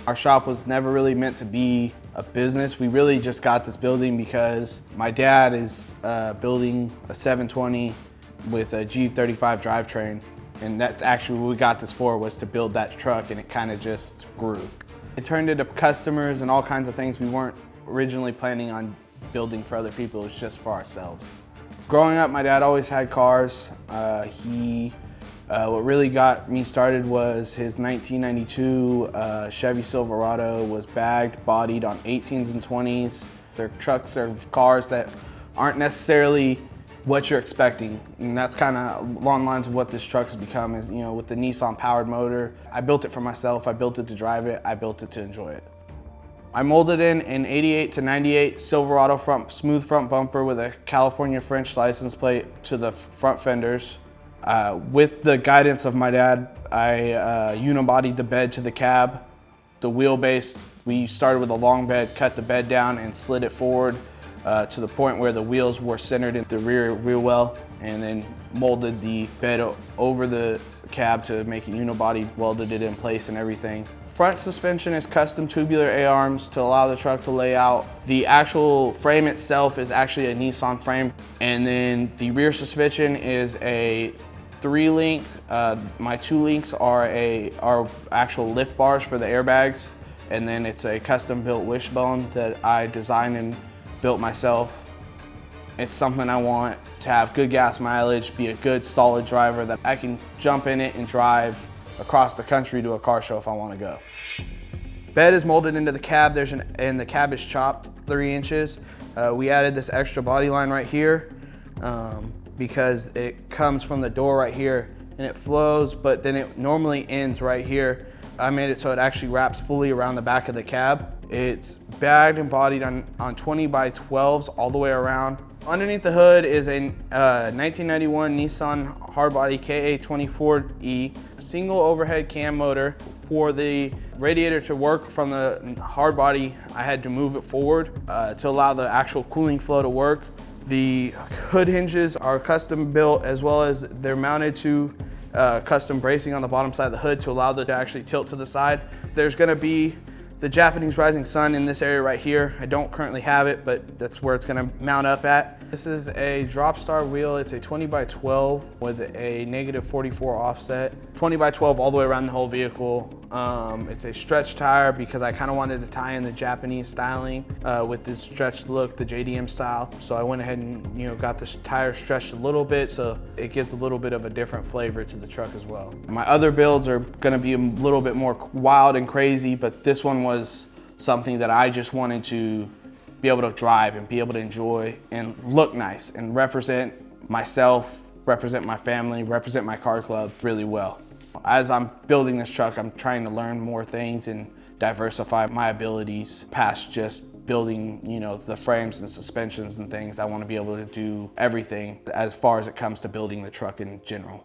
Our shop was never really meant to be a business. We really just got this building because my dad is building a 720 with a G35 drivetrain. And that's actually what we got this for, was to build that truck, and it kind of just grew. It turned into customers and all kinds of things we weren't originally planning on building for other people. It was just for ourselves. Growing up, my dad always had cars. What really got me started was his 1992 Chevy Silverado was bagged, bodied on 18s and 20s. They're trucks or cars that aren't necessarily what you're expecting. And that's kind of along the lines of what this truck has become, is, you know, with the Nissan powered motor. I built it for myself. I built it to drive it. I built it to enjoy it. I molded in an 88 to 98 Silverado smooth front bumper with a California French license plate to the front fenders. With the guidance of my dad, I unibodied the bed to the cab. The wheelbase, we started with a long bed, cut the bed down and slid it forward to the point where the wheels were centered in the rear wheel well, and then molded the bed over the cab to make it unibody, welded it in place and everything. Front suspension is custom tubular A-arms to allow the truck to lay out. The actual frame itself is actually a Nissan frame, and then the rear suspension is a 3-link. My 2 links are actual lift bars for the airbags, and then it's a custom built wishbone that I designed and built myself. It's something I want to have good gas mileage, be a good solid driver that I can jump in it and drive across the country to a car show if I want to go. Bed is molded into the cab, and the cab is chopped 3 inches. We added this extra body line right here because it comes from the door right here and it flows, but then it normally ends right here. I made it so it actually wraps fully around the back of the cab. It's bagged and bodied on 20 by 12s all the way around. Underneath the hood is a 1991 Nissan hardbody KA24E single overhead cam motor. For the radiator to work from the hardbody, I had to move it forward to allow the actual cooling flow to work. The hood hinges are custom built, as well as they're mounted to custom bracing on the bottom side of the hood to allow them to actually tilt to the side. There's going to be the Japanese rising sun in this area right here. I don't currently have it, but that's where it's going to mount up at. This is a Dropstar wheel. It's a 20 by 12 with a -44 offset. 20 by 12 all the way around the whole vehicle. It's a stretch tire because I kind of wanted to tie in the Japanese styling with the stretched look, the JDM style. So I went ahead and, you know, got the tire stretched a little bit so it gives a little bit of a different flavor to the truck as well. My other builds are going to be a little bit more wild and crazy, but this one was something that I just wanted to be able to drive and be able to enjoy and look nice and represent myself, represent my family, represent my car club really well. As I'm building this truck, I'm trying to learn more things and diversify my abilities past just building, you know, the frames and suspensions and things. I want to be able to do everything as far as it comes to building the truck in general.